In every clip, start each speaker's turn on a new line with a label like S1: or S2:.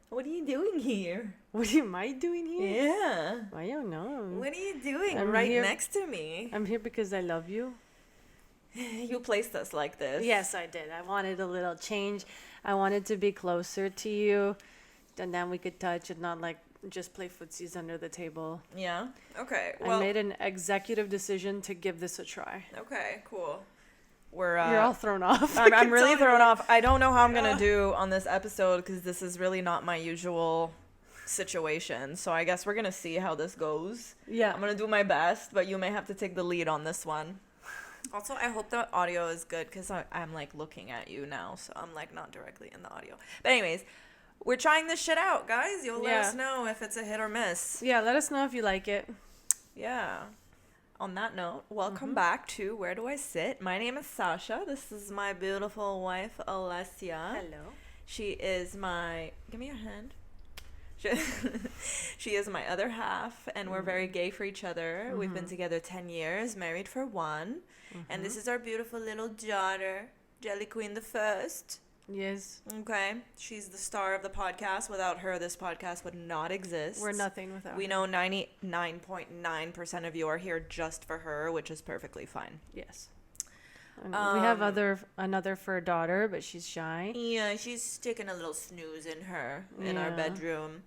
S1: What are you doing here?
S2: What am I doing here?
S1: Yeah.
S2: I don't know.
S1: What are you doing
S2: I'm
S1: right
S2: here-
S1: next to me?
S2: I'm here because I love you.
S1: You placed us like this.
S2: Yes, I did. I wanted a little change. I wanted to be closer to you, and then we could touch and not like just play footsies under the table.
S1: Yeah? Okay.
S2: I
S1: Well,
S2: made an executive decision to give this a try.
S1: okay, cool. We're
S2: You're all thrown off.
S1: I'm really thrown off. I don't know how I'm going to do on this episode because this is really not my usual situation. So I guess we're going to see how this goes.
S2: Yeah.
S1: I'm going to do my best, but you may have to take the lead on this one. Also, I hope the audio is good because I'm like looking at you now. So I'm like not directly in the audio. But anyways, we're trying this shit out, guys. You'll let us know if it's a hit or miss.
S2: Yeah, let us know if you like it.
S1: Yeah. On that note, welcome back to Where Do I Sit? My name is Sasha. This is my beautiful wife, Alessia.
S2: Hello.
S1: She is my... Give me your hand. She is my other half, and we're very gay for each other. We've been together 10 years, married for 1. And this is our beautiful little daughter, Jelly Queen the First.
S2: Yes.
S1: Okay. She's the star of the podcast. Without her, this podcast would not exist.
S2: We're nothing without
S1: We
S2: her.
S1: know 99.9% of you are here just for her, which is perfectly fine.
S2: Yes. And we have another fur daughter, but she's shy.
S1: Yeah, she's sticking a little snooze in our bedroom.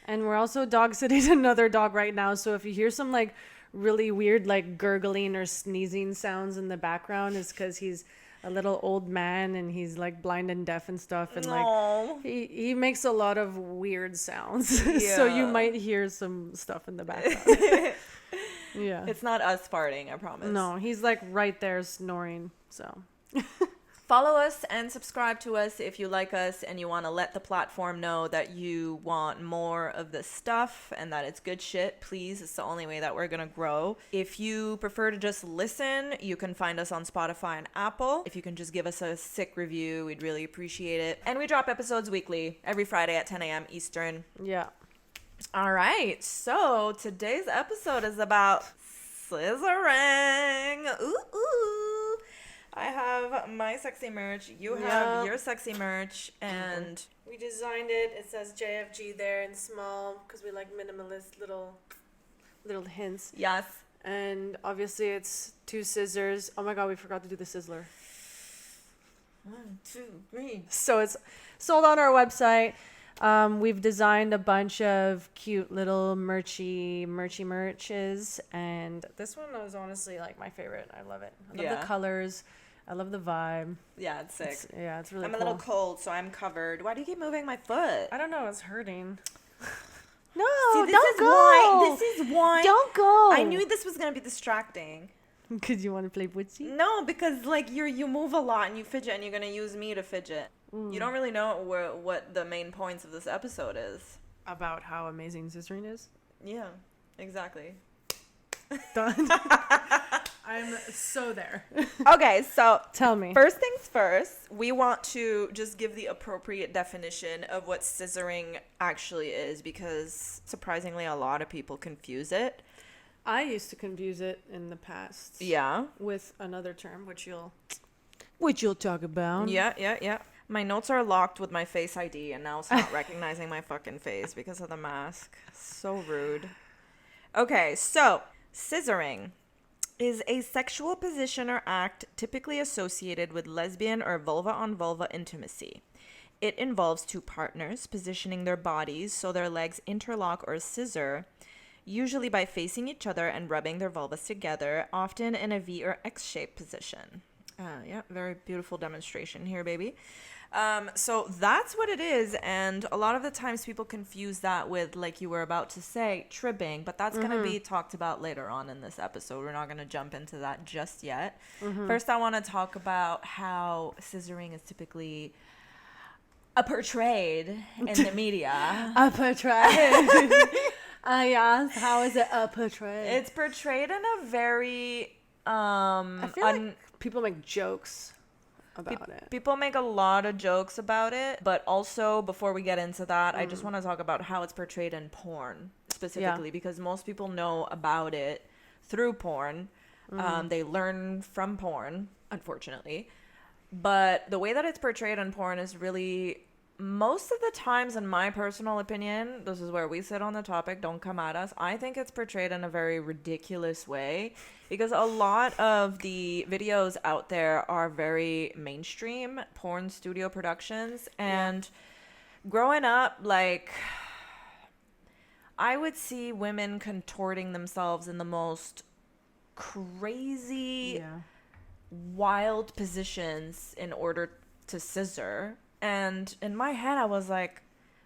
S2: And we're also dog sitting another dog right now, so if you hear some like really weird like gurgling or sneezing sounds in the background, it's because he's a little old man and he's like blind and deaf and stuff, and like he makes a lot of weird sounds. So you might hear some stuff in the background. Yeah.
S1: It's not us farting, I promise.
S2: No, he's like right there snoring. So
S1: Follow us and subscribe to us if you like us and you want to let the platform know that you want more of this stuff and that it's good shit. Please, it's the only way that we're going to grow. If you prefer to just listen, you can find us on Spotify and Apple. If you can just give us a sick review, we'd really appreciate it. And we drop episodes weekly, every Friday at 10 a.m. Eastern.
S2: yeah.
S1: All right, so today's episode is about scissoring. Ooh. I have my sexy merch. You have your sexy merch, and
S2: We designed it. It says JFG there in small because we like minimalist little hints.
S1: yes,
S2: And obviously it's 2 scissors. Oh my god, we forgot to do the sizzler.
S1: 1, 2, 3.
S2: So it's sold on our website. We've designed a bunch of cute little merches, and this one was honestly like my favorite. I love it. I love the colors. I love the vibe.
S1: Yeah, it's sick.
S2: It's really
S1: I'm
S2: cool.
S1: a little cold, so I'm covered. Why do you keep moving my foot?
S2: I don't know, it's hurting. No,
S1: See,
S2: don't go.
S1: This is why.
S2: Don't go.
S1: I knew this was gonna be distracting.
S2: Because you want to play footsie?
S1: No, because like you move a lot and you fidget, and you're gonna use me to fidget. You don't really know what the main points of this episode is.
S2: About how amazing scissoring is?
S1: Yeah, exactly.
S2: Done. I'm so there.
S1: Okay, so
S2: Tell me.
S1: first things first, we want to just give the appropriate definition of what scissoring actually is, because surprisingly a lot of people confuse it.
S2: I used to confuse it in the past.
S1: Yeah.
S2: With another term, which you'll talk about.
S1: Yeah. My notes are locked with my Face ID, and now it's not recognizing my fucking face because of the mask. So rude. Okay, so scissoring is a sexual position or act typically associated with lesbian or vulva-on-vulva intimacy. It involves 2 partners positioning their bodies so their legs interlock or scissor, usually by facing each other and rubbing their vulvas together, often in a V or X-shaped position. Yeah, very beautiful demonstration here, baby. So that's what it is, and a lot of the times people confuse that with, like you were about to say, tribbing, but that's going to be talked about later on in this episode. We're not going to jump into that just yet. First, I want to talk about how scissoring is typically portrayed in the media.
S2: Portrayed. Yes. How is it portrayed?
S1: It's portrayed in a very
S2: I feel like people make jokes about it.
S1: People make a lot of jokes about it, but also before we get into that, I just want to talk about how it's portrayed in porn specifically, because most people know about it through porn. They learn from porn, unfortunately. But the way that it's portrayed in porn is really most of the times, in my personal opinion, this is where we sit on the topic, don't come at us, I think it's portrayed in a very ridiculous way, because a lot of the videos out there are very mainstream porn studio productions, and growing up, like, I would see women contorting themselves in the most crazy, wild positions in order to scissor. And in my head, I was like,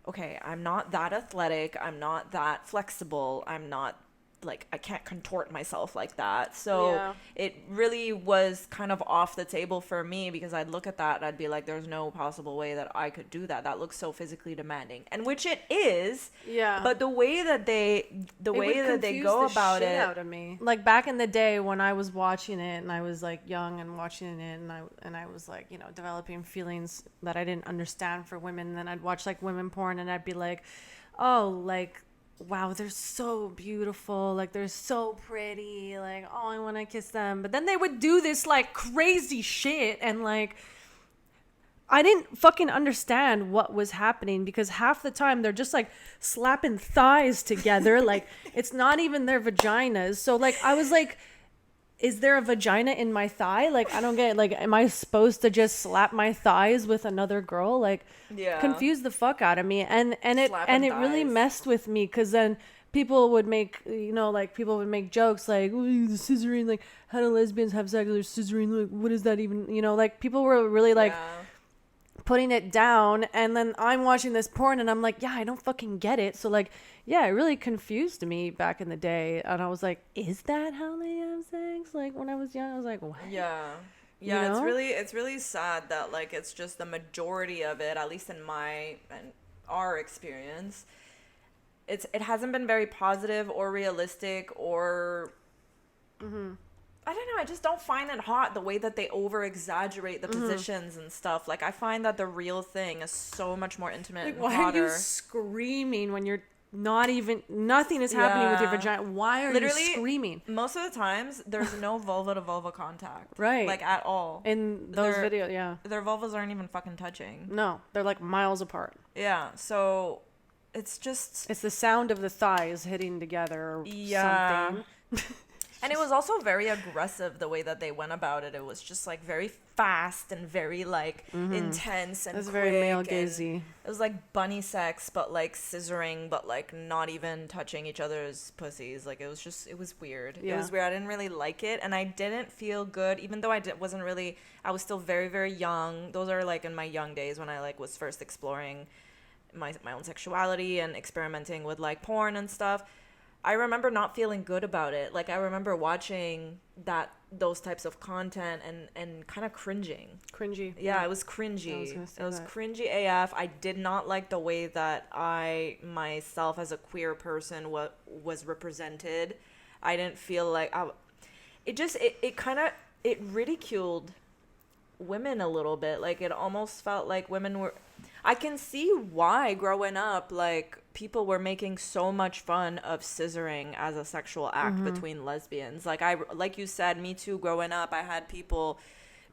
S1: okay, I'm not that athletic. I'm not that flexible. I'm not, like, I can't contort myself like that. So it really was kind of off the table for me, because I'd look at that and I'd be like, there's no possible way that I could do that. That looks so physically demanding. And which it is. Yeah. But the way that they go about it.
S2: Out of me. Like back in the day when I was watching it and I was like young and watching it, and I was like, you know, developing feelings that I didn't understand for women. And then I'd watch like women porn and I'd be like, oh, like, wow, they're so beautiful, like they're so pretty, like, oh, I want to kiss them. But then they would do this like crazy shit, and like I didn't fucking understand what was happening, because half the time they're just like slapping thighs together. Like it's not even their vaginas. So like I was like, is there a vagina in my thigh? Like, I don't get it. Like, am I supposed to just slap my thighs with another girl? Like, confused the fuck out of me. And it really messed with me, because then people would make, you know, like people would make jokes like, oh, the scissoring, like how do lesbians have sex? They're scissoring. Like, what is that even? You know, like people were really like putting it down, and then I'm watching this porn and I'm like, yeah, I don't fucking get it. So like, yeah, it really confused me back in the day, and I was like, is that how they have sex? Like when I was young, I was like, what?
S1: Yeah,
S2: you know?
S1: it's really sad that like it's just the majority of it, at least in my and our experience, it hasn't been very positive or realistic or I don't know, I just don't find it hot the way that they over exaggerate the positions and stuff. Like I find that the real thing is so much more intimate, like, and
S2: why
S1: hotter.
S2: Are you screaming when you're nothing is happening with your vagina? Why are you screaming?
S1: Most of the times there's no vulva to vulva contact,
S2: right?
S1: Like at all
S2: in those videos.
S1: Their vulvas aren't even fucking touching.
S2: No, they're like miles apart.
S1: So it's
S2: the sound of the thighs hitting together or something.
S1: And it was also very aggressive the way that they went about it. It was just like very fast and very like intense and
S2: it was very male gazey.
S1: It was like bunny sex, but like scissoring, but like not even touching each other's pussies. Like it was weird. Yeah. It was weird. I didn't really like it, and I didn't feel good, even though I was still very, very young. Those are like in my young days when I like was first exploring my own sexuality and experimenting with like porn and stuff. I remember not feeling good about it. Like I remember watching those types of content and kind of cringing.
S2: Cringy.
S1: Yeah, it was cringy. It was cringy AF. I did not like the way that I myself as a queer person was represented. I didn't feel like it ridiculed women a little bit. Like it almost felt like women were. I can see why growing up, like people were making so much fun of scissoring as a sexual act between lesbians. Like you said, me too. Growing up, I had people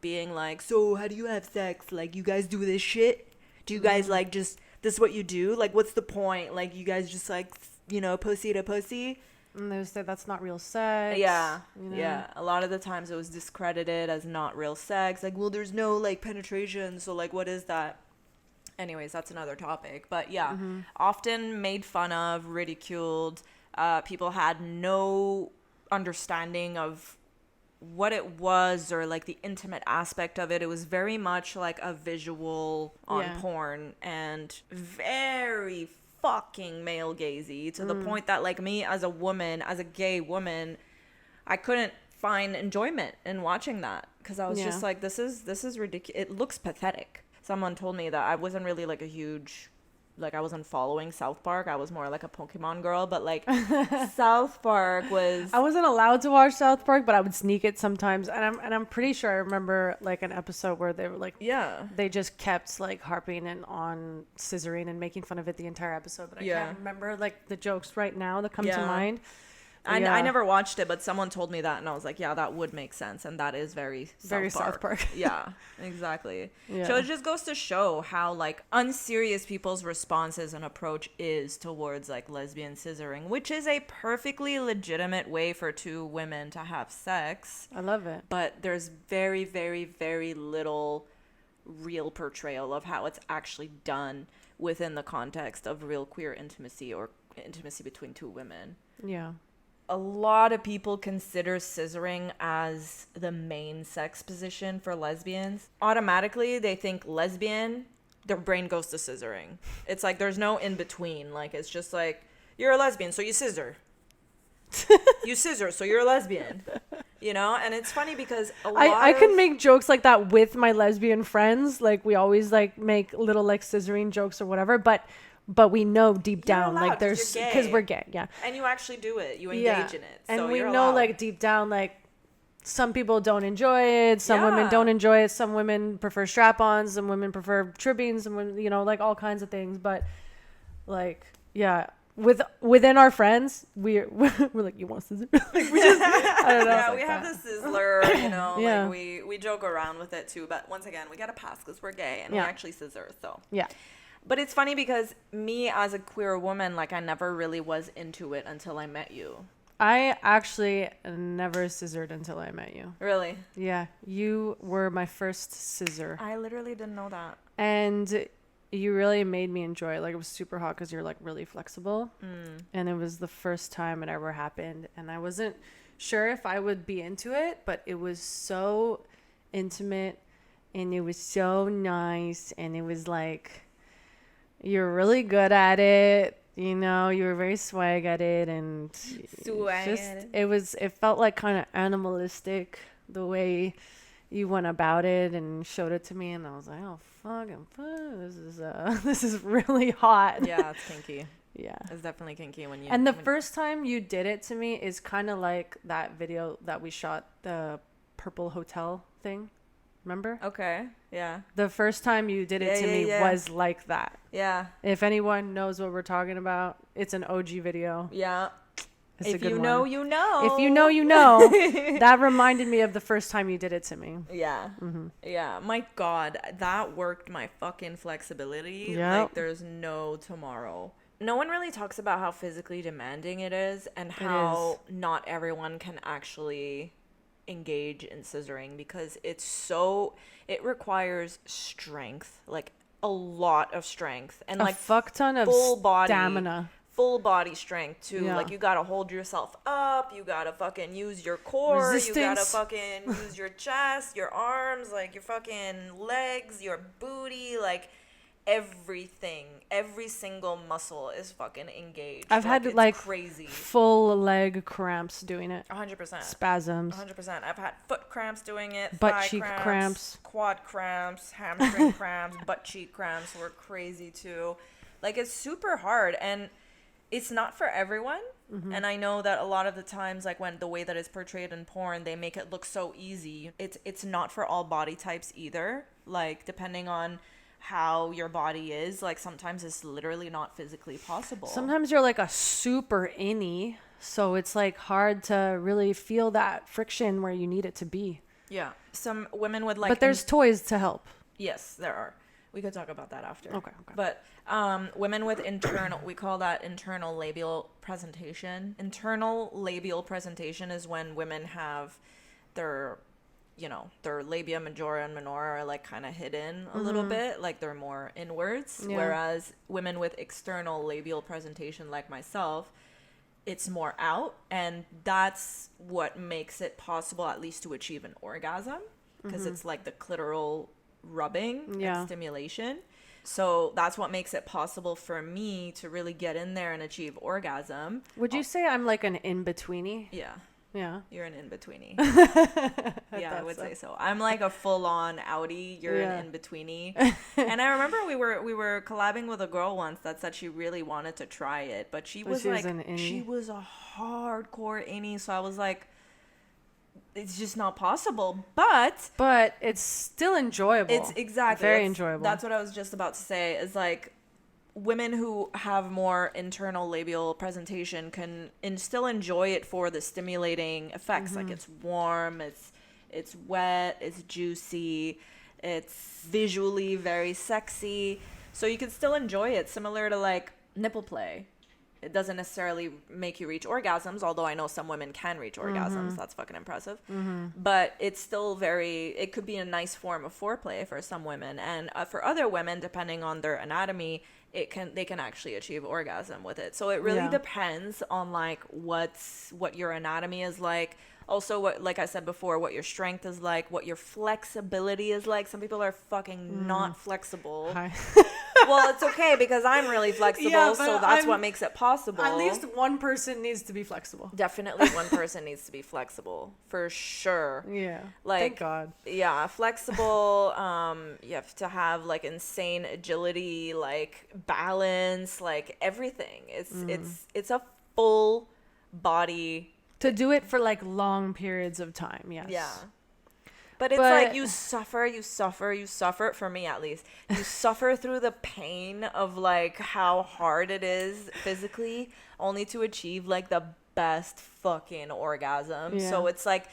S1: being like, "So how do you have sex? Like you guys do this shit? Do you guys like just this is what you do? Like what's the point? Like you guys just like pussy to pussy."
S2: And they said that's not real sex.
S1: Yeah, yeah. A lot of the times it was discredited as not real sex. Like, well, there's no like penetration, so like, what is that? Anyways, that's another topic. But yeah, often made fun of, ridiculed. People had no understanding of what it was or like the intimate aspect of it. It was very much like a visual on porn and very fucking male gazy to the point that like me as a woman, as a gay woman, I couldn't find enjoyment in watching that because I was just like, this is ridiculous. It looks pathetic. Someone told me that I wasn't really like a huge, like I wasn't following South Park. I was more like a Pokemon girl, but like South Park was.
S2: I wasn't allowed to watch South Park, but I would sneak it sometimes. And I'm pretty sure I remember like an episode where they were like, they just kept like harping and on scissoring and making fun of it the entire episode. But I can't remember like the jokes right now that come to mind.
S1: I never watched it, but someone told me that, and I was like, yeah, that would make sense, and that is very
S2: South Park.
S1: Yeah, exactly.
S2: Yeah.
S1: So it just goes to show how like unserious people's responses and approach is towards like lesbian scissoring, which is a perfectly legitimate way for two women to have sex.
S2: I love it.
S1: But there's very, very, very little real portrayal of how it's actually done within the context of real queer intimacy or intimacy between two women.
S2: Yeah.
S1: A lot of people consider scissoring as the main sex position for lesbians. Automatically, they think lesbian, their brain goes to scissoring. It's like there's no in between. Like, it's just like, you're a lesbian, so you scissor. You scissor, so you're a lesbian. You know? And it's funny because
S2: I can make jokes like that with my lesbian friends. Like, we always like make little like scissoring jokes or whatever, but we know deep down like there's because we're gay. Yeah.
S1: And you actually do it. You engage in it.
S2: And
S1: so
S2: we
S1: you're
S2: know
S1: allowed.
S2: like deep down like some people don't enjoy it, some women don't enjoy it, some women prefer strap-ons, some women prefer tribbing, some women, you know, like all kinds of things. But like, yeah, within our friends, we're like, you want scissors? Like, we just, I don't know.
S1: Yeah,
S2: like
S1: we have
S2: that.
S1: the sizzler, you know,
S2: Yeah.
S1: like we joke around with it too. But once again, we got to pass because we're gay and we actually scissor. So
S2: Yeah.
S1: But it's funny because me as a queer woman, like I never really was into it until I met you.
S2: I actually never scissored until I met you.
S1: Really?
S2: Yeah, you were my first scissor.
S1: I literally didn't know that.
S2: And you really made me enjoy it. Like, it was super hot because you're like really flexible. And it was the first time it ever happened. And I wasn't sure if I would be into it, but it was so intimate and it was so nice. And it was like, you're really good at it. You know, you were very swag at it, and it felt like kind of animalistic the way you went about it and showed it to me, and I was like, oh fucking this is really hot.
S1: Yeah, it's kinky.
S2: Yeah,
S1: it's definitely kinky when you.
S2: And the first time you did it to me is kind of like that video that we shot, the Purple Hotel thing. Remember?
S1: Okay. Yeah.
S2: The first time you did it to me was like that.
S1: Yeah.
S2: If anyone knows what we're talking about, it's an OG video.
S1: Yeah.
S2: It's
S1: if
S2: a good
S1: you know,
S2: one.
S1: you know.
S2: If you know, you know. That reminded me of the first time you did it to me.
S1: Yeah. Mm-hmm. Yeah. My God, that worked my fucking flexibility.
S2: Yep.
S1: Like there's no tomorrow. No one really talks about how physically demanding it is and how not everyone can actually engage in scissoring because it requires strength, like a lot of strength and like
S2: a fuck ton of stamina,
S1: full body strength too. Like you gotta hold yourself up, you gotta fucking use your core, you gotta fucking use your chest, your arms, like your fucking legs, your booty, like everything, every single muscle is fucking engaged.
S2: I've had like
S1: crazy
S2: full leg cramps doing it.
S1: 100%.
S2: Spasms.
S1: 100%. I've had foot cramps doing it,
S2: butt
S1: thigh
S2: cheek cramps,
S1: quad cramps, hamstring cramps, butt cheek cramps were crazy too. Like it's super hard and it's not for everyone. Mm-hmm. And I know that a lot of the times, like when the way that it's portrayed in porn, they make it look so easy. It's not for all body types either. Like depending on how your body is, like sometimes it's literally not physically possible.
S2: Sometimes you're like a super innie, so it's like hard to really feel that friction where you need it to be.
S1: Yeah. Some women would like,
S2: but there's toys to help.
S1: Yes, there are. We could talk about that after.
S2: Okay.
S1: But women with internal, we call that internal labial presentation. Internal labial presentation is when women have their labia majora and minora are like kind of hidden a little bit, like they're more inwards. Yeah. Whereas women with external labial presentation like myself, it's more out, and that's what makes it possible at least to achieve an orgasm because it's like the clitoral rubbing and stimulation. So that's what makes it possible for me to really get in there and achieve orgasm.
S2: Would you say I'm like an in-betweenie?
S1: Yeah.
S2: Yeah.
S1: You're an in-betweenie. Yeah, I would say so. I'm like a full-on outie. You're an in-betweenie. And I remember we were collabing with a girl once that said she really wanted to try it, but she was a hardcore innie. So I was like, it's just not possible. But
S2: it's still enjoyable.
S1: It's exactly
S2: very enjoyable.
S1: That's what I was just about to say. Is like, women who have more internal labial presentation can still enjoy it for the stimulating effects. Like it's warm, it's wet, it's juicy, it's visually very sexy. So you can still enjoy it, similar to like nipple play. It doesn't necessarily make you reach orgasms, although I know some women can reach orgasms. That's fucking impressive. But it's still it could be a nice form of foreplay for some women. And for other women, depending on their anatomy, they can actually achieve orgasm with it. So it really depends on like what your anatomy is like. Also, what, like I said before, what your strength is like, what your flexibility is like. Some people are fucking not flexible. Well, it's okay because I'm really flexible, so that's what makes it possible.
S2: At least one person needs to be flexible.
S1: Definitely one person needs to be flexible, for sure.
S2: Yeah.
S1: Like,
S2: thank God.
S1: Yeah, flexible. You have to have like insane agility, like balance, like everything. It's a full body.
S2: To do it for like long periods of time, yes.
S1: Yeah. But it's like you suffer, for me at least. You suffer through the pain of like how hard it is physically only to achieve like the best fucking orgasm. Yeah. So it's like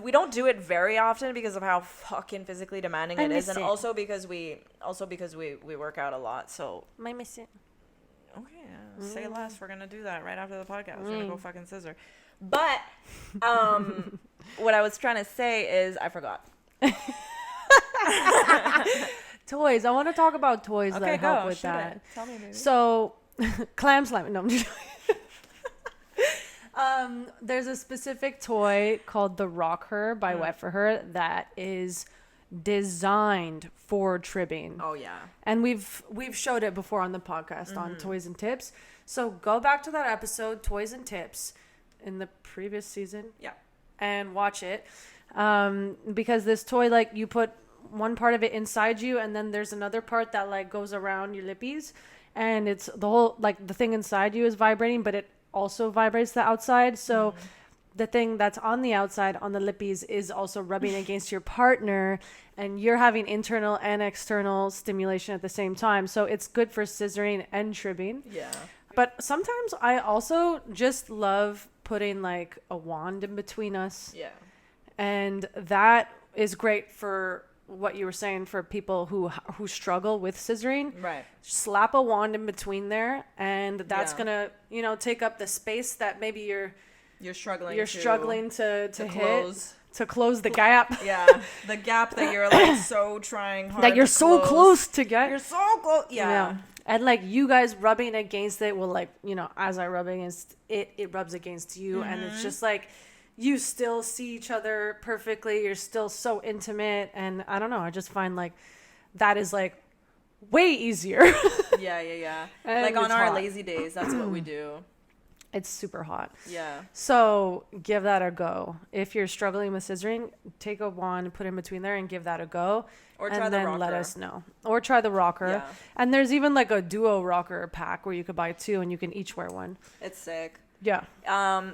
S1: we don't do it very often because of how fucking physically demanding it is, and also because we work out a lot. So
S2: I miss it.
S1: Okay, say less. We're gonna do that right after the podcast. We're gonna go fucking scissor. But what I was trying to say is I forgot.
S2: Toys. I want to talk about toys that help with that.
S1: Tell me, baby.
S2: So, clam slime. No, I'm just there's a specific toy called the Rocker by Wetforher that is designed for tribbing.
S1: Oh yeah.
S2: And we've showed it before on the podcast on Toys and Tips. So go back to that episode, Toys and Tips, in the previous season.
S1: Yeah. And
S2: watch it. Because this toy, like, you put one part of it inside you, and then there's another part that like goes around your lippies, and it's the whole, like, the thing inside you is vibrating, but it also vibrates the outside. So the thing that's on the outside on the lippies is also rubbing against your partner, and you're having internal and external stimulation at the same time. So it's good for scissoring and tribbing.
S1: Yeah.
S2: But sometimes I also just love putting like a wand in between us.
S1: Yeah.
S2: And that is great for what you were saying, for people who struggle with scissoring.
S1: Right.
S2: Slap a wand in between there, and that's gonna, take up the space that maybe you're struggling to hit, to close the gap.
S1: Yeah, the gap that you're like so trying hard
S2: that you're
S1: to
S2: so
S1: close.
S2: Close to get.
S1: You're so close. Yeah.
S2: And like you guys rubbing against it will, like, as I rub against it, it rubs against you, and it's just like you still see each other perfectly. You're still so intimate, and I don't know. I just find like that is like way easier.
S1: Yeah. Like on our lazy days, that's what we do.
S2: It's super hot.
S1: Yeah.
S2: So give that a go. If you're struggling with scissoring, take a wand, put in between there, and give that a go.
S1: Or try the rocker.
S2: And then let us know. Or try the rocker.
S1: Yeah.
S2: And there's even like a duo rocker pack where you could buy two and you can each wear one.
S1: It's sick.
S2: Yeah.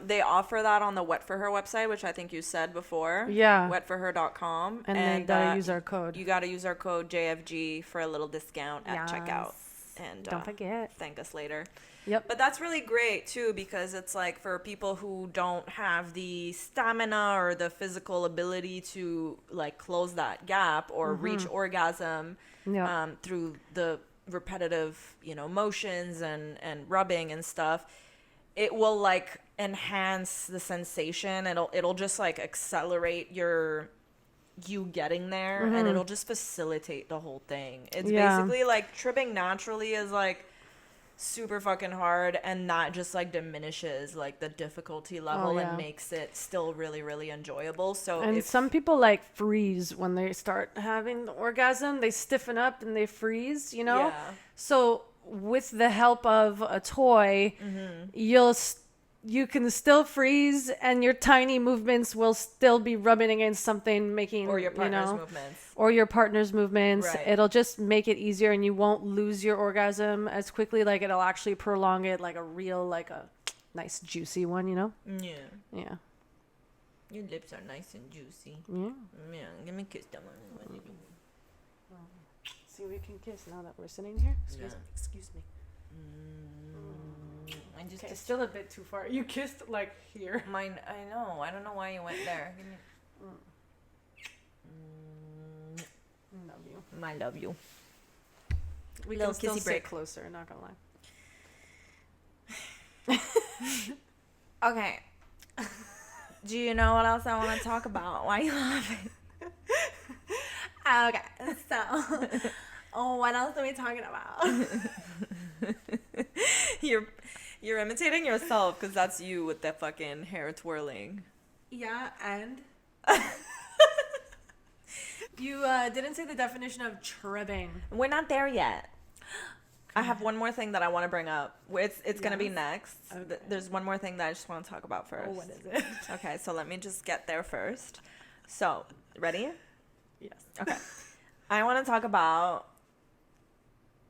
S1: They offer that on the Wetforher website, which I think you said before.
S2: Yeah.
S1: Wetforher.com.
S2: And then you gotta use our code.
S1: You gotta use our code JFG for a little discount at checkout. And
S2: don't forget.
S1: Thank us later.
S2: Yep.
S1: But that's really great too, because it's like for people who don't have the stamina or the physical ability to like close that gap or reach orgasm through the repetitive, motions and rubbing and stuff, it will like enhance the sensation. It'll just like accelerate you getting there, and it'll just facilitate the whole thing. It's basically like tribbing naturally is like super fucking hard, and that just like diminishes like the difficulty level and makes it still really, really enjoyable. So
S2: and some people like freeze when they start having the orgasm. They stiffen up and they freeze, So with the help of a toy, you can still freeze, and your tiny movements will still be rubbing against something, making,
S1: or your partner's movements.
S2: Or your partner's movements.
S1: Right.
S2: It'll just make it easier, and you won't lose your orgasm as quickly. Like, it'll actually prolong it, like a real, like a nice juicy one,
S1: Yeah.
S2: Yeah.
S1: Your lips are nice and juicy.
S2: Yeah.
S1: Yeah. Give me a kiss.
S2: Sassy, we can kiss now that we're sitting here. Excuse me.
S1: I just
S2: Okay, still a bit too far. You kissed like here.
S1: mine. I know. I don't know why you went there. Give me...
S2: Love you.
S1: I love you.
S2: We
S1: Little
S2: can still
S1: kissy
S2: sit
S1: break.
S2: closer. Not gonna lie.
S1: Okay. Do you know what else I want to talk about? Why are you laughing? Okay, so what else are we talking about? You're imitating yourself because that's you with that fucking hair twirling.
S2: Yeah, and you didn't say the definition of tribbing.
S1: We're not there yet. I have one more thing that I want to bring up. It's gonna be next.
S2: Okay.
S1: There's one more thing that I just want to talk about first.
S2: Oh, what is it?
S1: Okay, so let me just get there first. So, ready?
S2: Yes.
S1: Okay. I want to talk about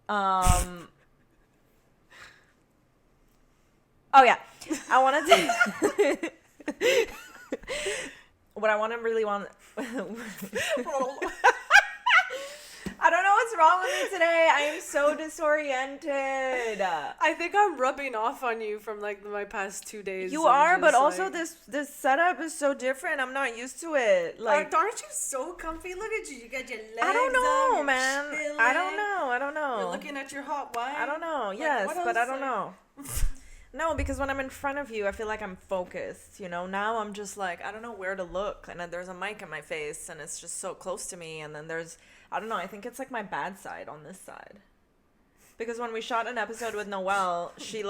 S1: oh yeah. I want to what I want to really want I don't know what's wrong with me today. I am so disoriented.
S2: I think I'm rubbing off on you from like my past 2 days.
S1: You
S2: I'm
S1: are, but
S2: just,
S1: also
S2: like...
S1: this setup is so different. I'm not used to it. Like,
S2: aren't you so comfy? Look at you. You got your legs
S1: I don't know,
S2: up, you're
S1: man.
S2: chilling.
S1: I don't know.
S2: You're looking at your hot wine.
S1: I don't know.
S2: Like,
S1: Yes,
S2: what
S1: but I
S2: else,
S1: don't know. No, because when I'm in front of you, I feel like I'm focused. You know, now I'm just like, I don't know where to look. And then there's a mic in my face and it's just so close to me. And then there's, I don't know, I think it's like my bad side on this side. Because when we shot an episode with Noelle, she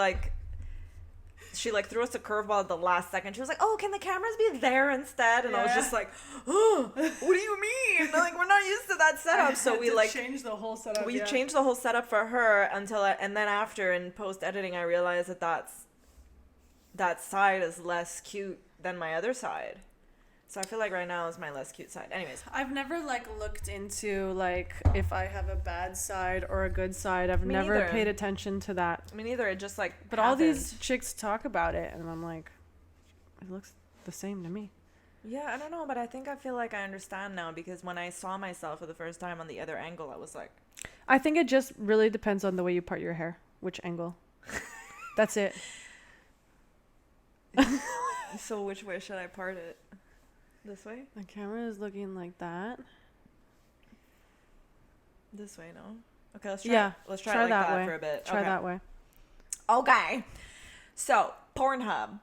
S1: threw us a curveball at the last second. She was like, "Oh, can the cameras be there instead?" And I was just like, "Oh, what do you mean? Like, we're not used to that setup." So we like
S2: changed the whole setup.
S1: we changed the whole setup for her and then after in post editing, I realized that side is less cute than my other side. So I feel like right now is my less cute side. Anyways,
S2: I've never like looked into like if I have a bad side or a good side. I've
S1: Me
S2: never
S1: neither.
S2: paid attention to that.
S1: I mean, either it just like
S2: But all these
S1: happened.
S2: chicks talk about it, and I'm like, it looks the same to me.
S1: Yeah, I don't know, but I think I feel like I understand now because when I saw myself for the first time on the other angle, I was like,
S2: I think it just really depends on the way you part your hair, which angle. That's it.
S1: so which way should I part it? This way?
S2: The camera is looking like that.
S1: This way, no? Okay, let's try it like
S2: that
S1: that
S2: way.
S1: for a bit.
S2: Try
S1: okay.
S2: that way.
S1: Okay. So, Pornhub.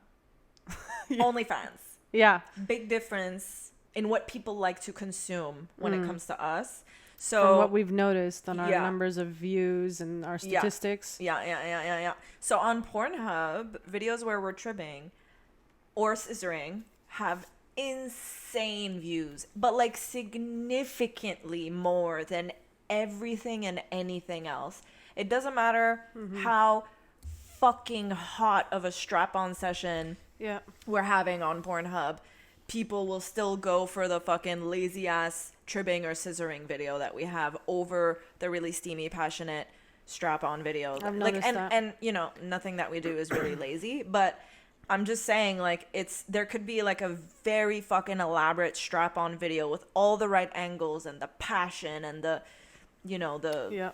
S2: Yeah.
S1: OnlyFans.
S2: Yeah.
S1: Big difference in what people like to consume when it comes to us. So
S2: From what we've noticed on our
S1: yeah.
S2: numbers of views and our statistics.
S1: Yeah. So on Pornhub, videos where we're tribbing or scissoring have insane views, but like significantly more than everything and anything else. It doesn't matter how fucking hot of a strap-on session we're having on Pornhub, people will still go for the fucking lazy ass tribbing or scissoring video that we have over the really steamy, passionate strap-on video.
S2: I've noticed that.
S1: And you know, nothing that we do is really lazy, but I'm just saying, like, there could be like a very fucking elaborate strap-on video with all the right angles and the passion and the, you know, the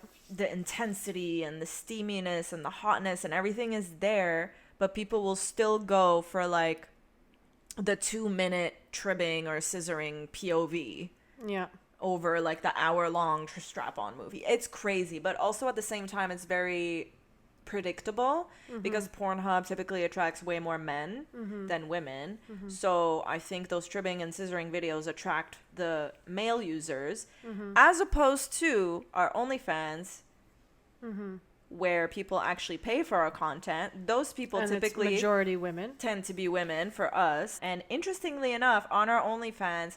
S1: intensity and the steaminess and the hotness and everything is there, but people will still go for like the 2-minute tribbing or scissoring POV over like the hour-long strap-on movie. It's crazy, but also at the same time, it's very predictable because Pornhub typically attracts way more men than women. So I think those tribbing and scissoring videos attract the male users as opposed to our OnlyFans where people actually pay for our content. Those people
S2: and
S1: typically
S2: it's majority women
S1: tend to be women for us. And interestingly enough, on our OnlyFans,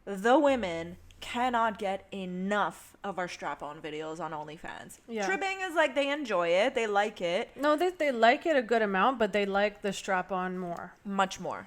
S1: the women cannot get enough of our strap-on videos on OnlyFans. Tribbing is like they enjoy it, they like it.
S2: No, they like it a good amount, but they like the strap-on more.
S1: Much more.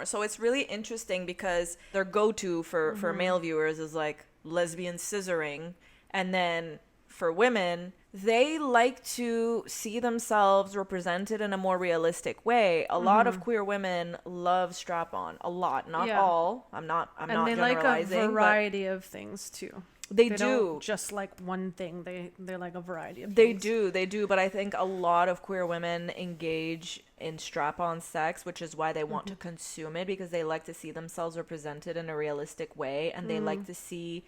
S1: So it's really interesting because their go-to for male viewers is like lesbian scissoring, and then for women, they like to see themselves represented in a more realistic way. A lot of queer women love strap-on. A lot, not all. I'm not
S2: And they like
S1: generalizing.
S2: a variety of things too.
S1: They
S2: don't
S1: do.
S2: just like one thing. They like a variety of
S1: They
S2: things.
S1: do, but I think a lot of queer women engage in strap-on sex, which is why they want to consume it, because they like to see themselves represented in a realistic way, and they like to see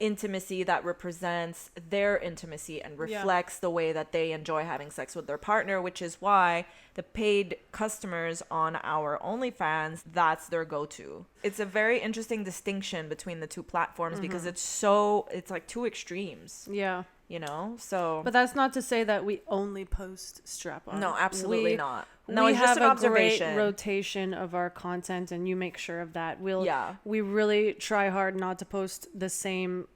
S1: intimacy that represents their intimacy and reflects the way that they enjoy having sex with their partner, which is why the paid customers on our OnlyFans, that's their go-to. It's a very interesting distinction between the two platforms because it's like two extremes.
S2: Yeah.
S1: You know, so.
S2: But that's not to say that we only post strap-on.
S1: No, absolutely not. No,
S2: We
S1: it's just
S2: have
S1: an
S2: a great
S1: observation.
S2: rotation of our content, and you make sure of that.
S1: Yeah.
S2: We really try hard not to post the same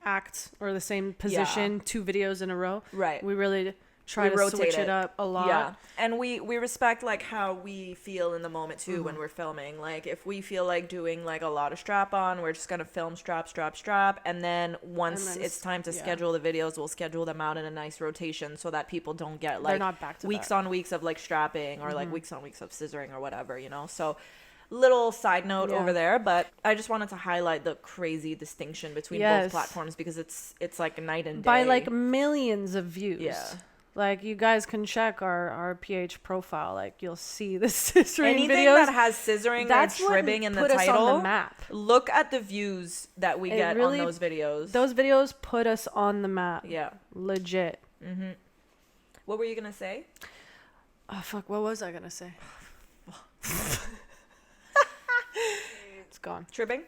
S2: act or the same position 2 videos in a row.
S1: Right.
S2: We really try to switch it up a lot.
S1: Yeah. And we respect like how we feel in the moment too when we're filming. Like if we feel like doing like a lot of strap on, we're just gonna film strap. And then once it's time to schedule the videos, we'll schedule them out in a nice rotation so that people don't get like
S2: They're not back to
S1: weeks
S2: back.
S1: on weeks of like strapping or like weeks on weeks of scissoring or whatever, you know? So little side note over there, but I just wanted to highlight the crazy distinction between both platforms because it's like night and day.
S2: By like millions of views.
S1: Yeah.
S2: Like you guys can check our PH profile. Like you'll see the scissoring
S1: Anything
S2: videos.
S1: that has scissoring
S2: That's
S1: or tribbing in the
S2: put us
S1: title,
S2: on the map.
S1: Look at the views that we get
S2: really-
S1: on those videos.
S2: Those videos put us on the map.
S1: Yeah.
S2: Legit.
S1: What were you gonna say?
S2: Oh fuck! What was I gonna say? It's gone.
S1: Tribbing?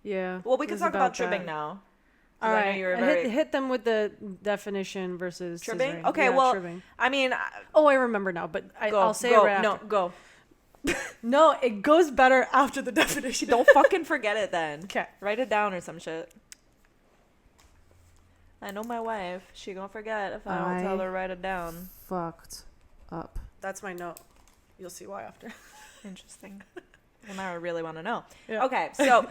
S2: Yeah.
S1: Well, we
S2: it
S1: can
S2: was
S1: talk about
S2: that.
S1: tribbing now. 'Cause
S2: All
S1: I know
S2: right.
S1: you were very...
S2: Hit them with the definition versus
S1: Tribbing?
S2: scissoring.
S1: Okay,
S2: Yeah,
S1: well,
S2: tribbing.
S1: I mean...
S2: Oh, I remember now, but I'll say it right after.
S1: Go.
S2: No, it goes better after the definition.
S1: Don't fucking forget it then.
S2: Okay.
S1: Write it down or some shit. I know my wife. She gonna forget if I don't tell her to write it down.
S2: Fucked up. That's my note. You'll see why after.
S1: Interesting. Well, now I really want to know.
S2: Yeah.
S1: Okay, so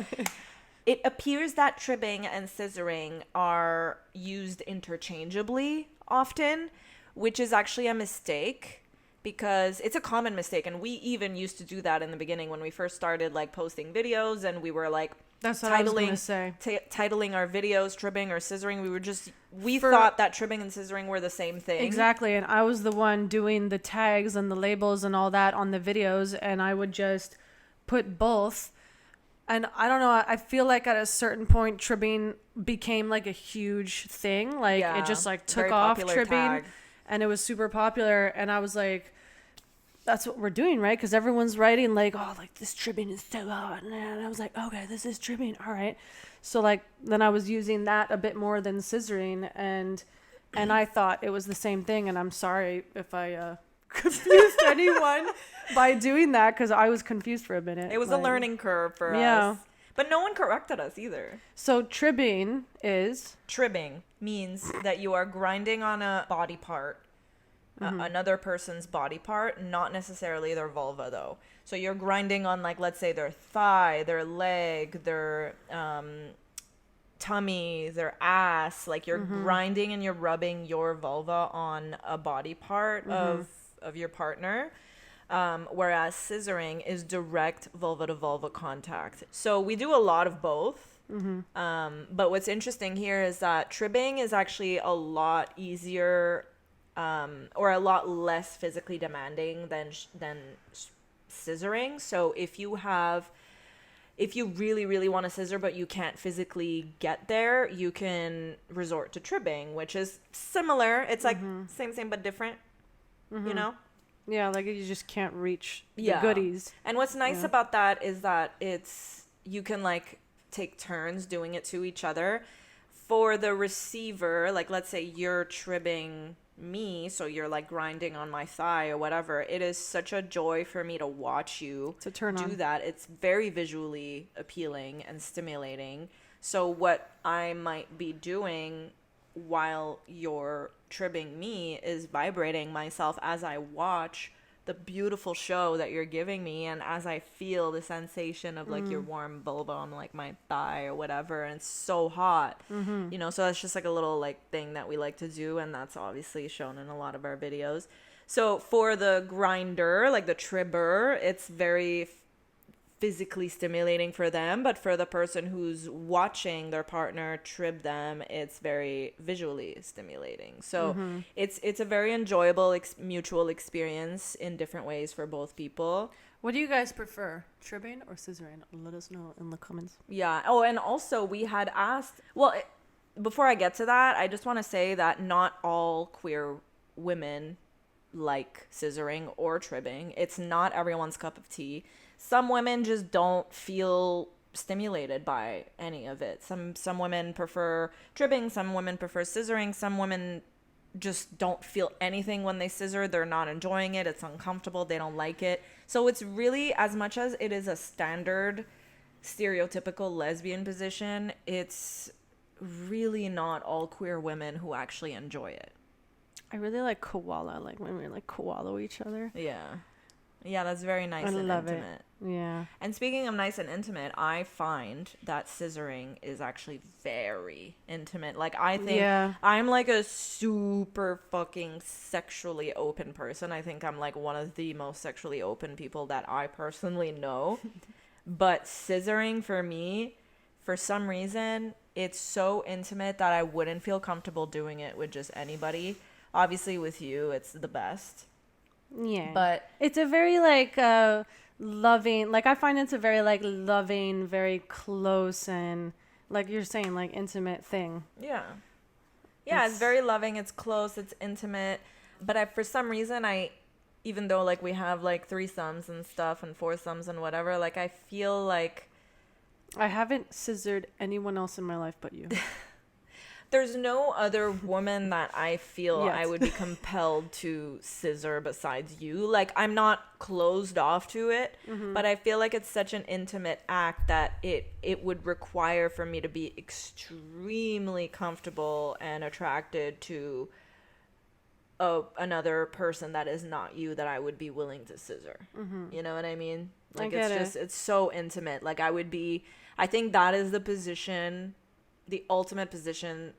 S1: it appears that tribbing and scissoring are used interchangeably often, which is actually a mistake because it's a common mistake. And we even used to do that in the beginning when we first started like posting videos and we were like,
S2: That's what I was gonna say.
S1: Titling our videos tribbing or scissoring. We thought that tribbing and scissoring were the same thing.
S2: Exactly. And I was the one doing the tags and the labels and all that on the videos, and I would just put both. And I don't know, I feel like at a certain point tribbing became like a huge thing. Like it just like took
S1: very
S2: off
S1: popular
S2: tribbing
S1: tag.
S2: and it was super popular, and I was like, that's what we're doing, right? Because everyone's writing like, oh, like this tribbing is so hot, and I was like, okay, this is tribbing, all right. So like then I was using that a bit more than scissoring, and I thought it was the same thing, and I'm sorry if I confused anyone by doing that, because I was confused for a minute.
S1: It was a learning curve for us. But no one corrected us either.
S2: So tribbing is?
S1: Tribbing means that you are grinding on a body part, another person's body part, not necessarily their vulva though. So you're grinding on like, let's say their thigh, their leg, their tummy, their ass. Like you're grinding and you're rubbing your vulva on a body part of your partner. Whereas scissoring is direct vulva to vulva contact. So we do a lot of both. But what's interesting here is that tribbing is actually a lot easier or a lot less physically demanding than scissoring. So if you really, really want to scissor, but you can't physically get there, you can resort to tribbing, which is similar. It's like same, but different, you know?
S2: Yeah, like you just can't reach the goodies.
S1: And what's nice about that is that you can like take turns doing it to each other. For the receiver, like let's say you're tribbing me, so you're like grinding on my thigh or whatever, it is such a joy for me to watch you do that. It's very visually appealing and stimulating. So what I might be doing while you're tribbing me is vibrating myself as I watch the beautiful show that you're giving me, and as I feel the sensation of like your warm vulva on like my thigh or whatever, and it's so hot, you know. So that's just like a little like thing that we like to do, and that's obviously shown in a lot of our videos. So for the grinder, like the tribber, it's very physically stimulating for them, but for the person who's watching their partner trib them, it's very visually stimulating. So it's a very enjoyable mutual experience in different ways for both people.
S2: What do you guys prefer, tribbing or scissoring? Let us know in the comments.
S1: Yeah. Oh, and also we had asked, well, before I get to that, I just want to say that not all queer women like scissoring or tribbing. It's not everyone's cup of tea. Some women just don't feel stimulated by any of it. Some women prefer tribbing, some women prefer scissoring, some women just don't feel anything when they scissor. They're not enjoying it. It's uncomfortable. They don't like it. So it's really, as much as it is a standard stereotypical lesbian position, it's really not all queer women who actually enjoy it.
S2: I really like koala, like when we like koala each other.
S1: Yeah, that's very nice and intimate.
S2: Yeah.
S1: And speaking of nice and intimate, I find that scissoring is actually very intimate. Like, I think I'm like a super fucking sexually open person. I think I'm like one of the most sexually open people that I personally know. But scissoring for me, for some reason, it's so intimate that I wouldn't feel comfortable doing it with just anybody. Obviously, with you, it's the best.
S2: Yeah.
S1: But
S2: it's a very like loving, like I find it's a very like loving, very close and like you're saying, like intimate thing.
S1: Yeah, it's very loving, it's close, it's intimate. But for some reason, even though like we have like threesomes and stuff and foursomes and whatever, like I feel like
S2: I haven't scissored anyone else in my life but you.
S1: There's no other woman that I feel I would be compelled to scissor besides you. Like, I'm not closed off to it, but I feel like it's such an intimate act that it would require for me to be extremely comfortable and attracted to another person that is not you that I would be willing to scissor. You know what I mean? Like, it's so intimate. Like, I think that is the ultimate position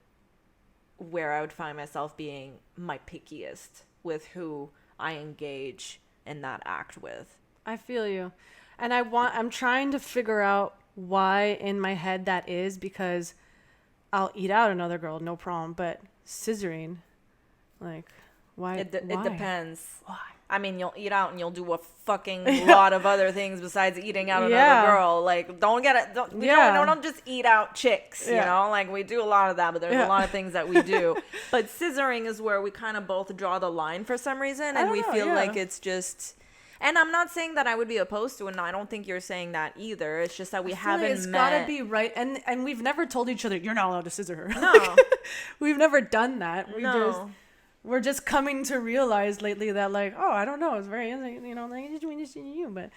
S1: where I would find myself being my pickiest with who I engage in that act with.
S2: I feel you. And I'm trying to figure out why in my head that is, because I'll eat out another girl, no problem. But scissoring, like, why?
S1: It depends.
S2: Why?
S1: I mean, you'll eat out and you'll do a fucking lot of other things besides eating out another girl. Like, don't just eat out chicks, you know? Like, we do a lot of that, but there's a lot of things that we do. But scissoring is where we kind of both draw the line for some reason, and we feel like it's just... And I'm not saying that I would be opposed to it, and I don't think you're saying that either. It's just that we haven't
S2: it's gotta be right, and we've never told each other, you're not allowed to scissor her.
S1: No.
S2: We've never done that. We're just coming to realize lately that, like, oh, I don't know, it's very, you know, like, you, but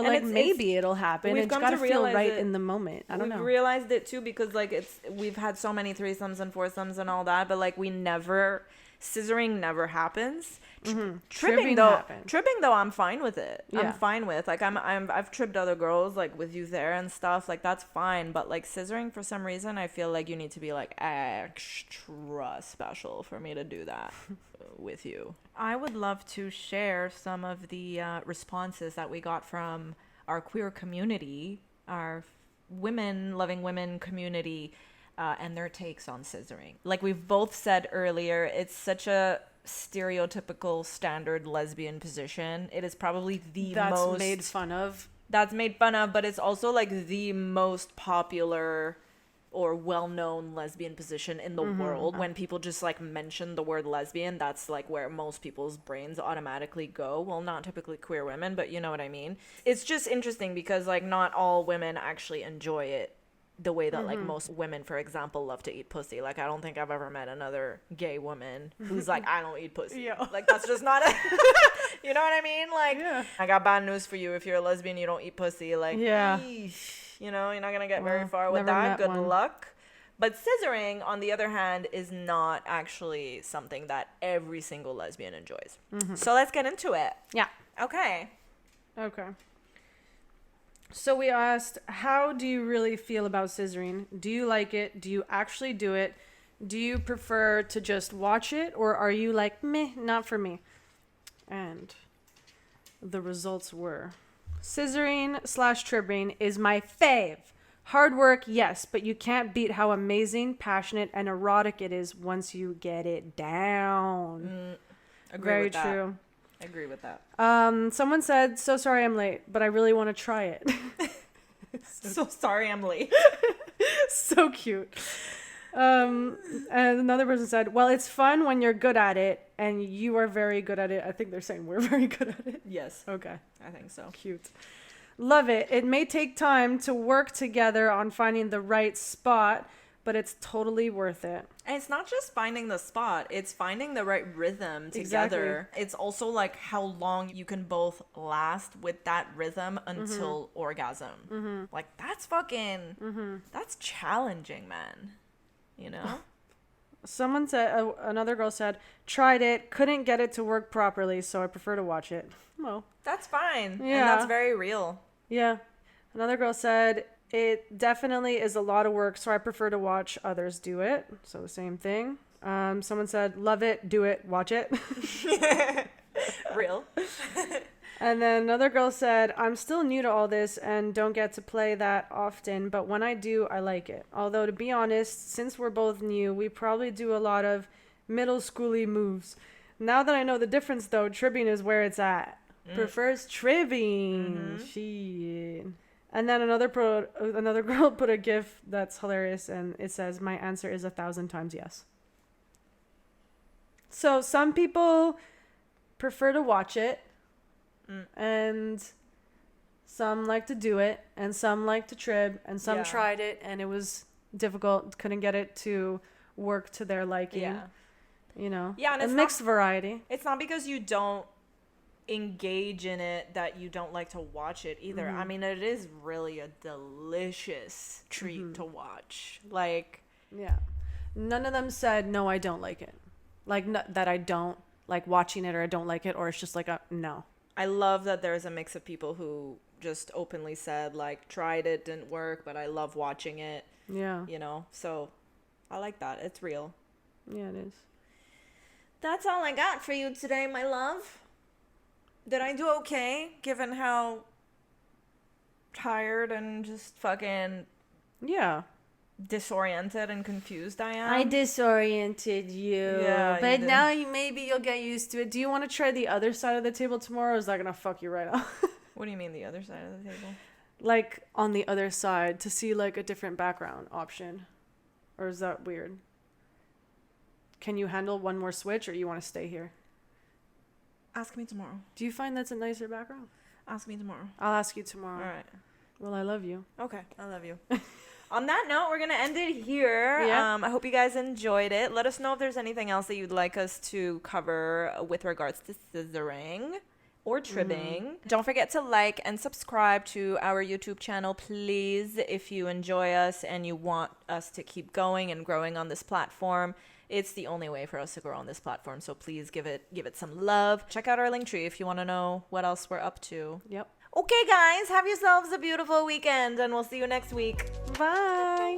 S2: like, maybe it'll happen. It's got to feel right in the moment. I don't know.
S1: We've realized it too, because like we've had so many threesomes and foursomes and all that, but like scissoring never happens. Tribbing though, I'm fine with it. Yeah. I'm fine with, like, I've tribbed other girls, like, with you there and stuff, like, that's fine. But like scissoring, for some reason, I feel like you need to be like extra special for me to do that with you. I would love to share some of the responses that we got from our queer community, our loving women community, and their takes on scissoring. Like we've both said earlier, it's such a stereotypical standard lesbian position. It is probably that's made fun of, but it's also like the most popular or well-known lesbian position in the world. When people just like mention the word lesbian, that's like where most people's brains automatically go. Well, not typically queer women, but you know what I mean. It's just interesting because like not all women actually enjoy it the way that like most women, for example, love to eat pussy. Like, I don't think I've ever met another gay woman who's like, I don't eat pussy. Like, that's just not it. You know what I mean? Like, I got bad news for you. If you're a lesbian, you don't eat pussy. Like, eesh, you know, you're not gonna get very far with that. Good luck. But scissoring, on the other hand, is not actually something that every single lesbian enjoys. So let's get into it.
S2: Yeah.
S1: Okay.
S2: So we asked, how do you really feel about scissoring? Do you like it? Do you actually do it? Do you prefer to just watch it? Or are you like, meh, not for me? And the results were Scissoring / tribbing is my fave. Hard work, yes, but you can't beat how amazing, passionate, and erotic it is once you get it down. Very
S1: with that.
S2: true.
S1: Agree with that.
S2: Someone said, so sorry I'm late, but I really want to try it.
S1: So sorry I'm late.
S2: So cute. And another person said, well, it's fun when you're good at it, and you are very good at it. I think they're saying we're very good at it.
S1: Yes.
S2: Okay.
S1: I think so.
S2: Cute. Love it. It may take time to work together on finding the right spot, but it's totally worth it.
S1: And it's not just finding the spot, it's finding the right rhythm together.
S2: Exactly.
S1: It's also like how long you can both last with that rhythm until orgasm. Like that's fucking, that's challenging, man. You know?
S2: Someone said, another girl said, tried it, couldn't get it to work properly, so I prefer to watch it. Well,
S1: that's fine.
S2: Yeah.
S1: And that's very real.
S2: Yeah. Another girl said, it definitely is a lot of work, so I prefer to watch others do it. So the same thing. Someone said, love it, do it, watch it.
S1: Real.
S2: And then another girl said, I'm still new to all this and don't get to play that often, but when I do, I like it. Although, to be honest, since we're both new, we probably do a lot of middle schooly moves. Now that I know the difference, though, tribbing is where it's at. Prefers tribbing. Shit. And then another girl put a gif that's hilarious, and it says, my answer is 1,000 times yes. So some people prefer to watch it, and some like to do it, and some like to trib, and some tried it, and it was difficult, couldn't get it to work to their liking.
S1: Yeah.
S2: You know?
S1: Yeah, and
S2: a
S1: it's
S2: mixed variety.
S1: It's not because you don't engage in it that you don't like to watch it either. I mean, it is really a delicious treat to watch. Like,
S2: yeah, none of them said no, I don't like it, like that I don't like watching it, or I don't like it, or it's just like a no.
S1: I love that there's a mix of people who just openly said like tried it, didn't work, but I love watching it.
S2: Yeah,
S1: You know, so I like that. It's real.
S2: yeah, it is.
S1: That's all I got for you today, my love. Did I do okay, given how tired and just fucking disoriented and confused I am?
S2: I disoriented you.
S1: Yeah, you
S2: but
S1: did.
S2: now maybe you'll get used to it. Do you want to try the other side of the table tomorrow, or is that gonna fuck you right up?
S1: What do you mean the other side of the table?
S2: Like on the other side to see like a different background option, or is that weird? Can you handle one more switch, or you want to stay here?
S1: Ask me tomorrow.
S2: Do you find that's a nicer background?
S1: Ask me tomorrow.
S2: I'll ask you tomorrow.
S1: All right.
S2: Well, I love you.
S1: Okay, I love you. On that note, we're going to end it here.
S2: Yeah.
S1: I hope you guys enjoyed it. Let us know if there's anything else that you'd like us to cover with regards to scissoring or tribbing. Don't forget to like and subscribe to our YouTube channel, please, if you enjoy us and you want us to keep going and growing on this platform. It's the only way for us to grow on this platform, so please give it some love. Check out our linktree if you want to know what else we're up to.
S2: Yep.
S1: Okay, guys, have yourselves a beautiful weekend, and we'll see you next week.
S2: Bye.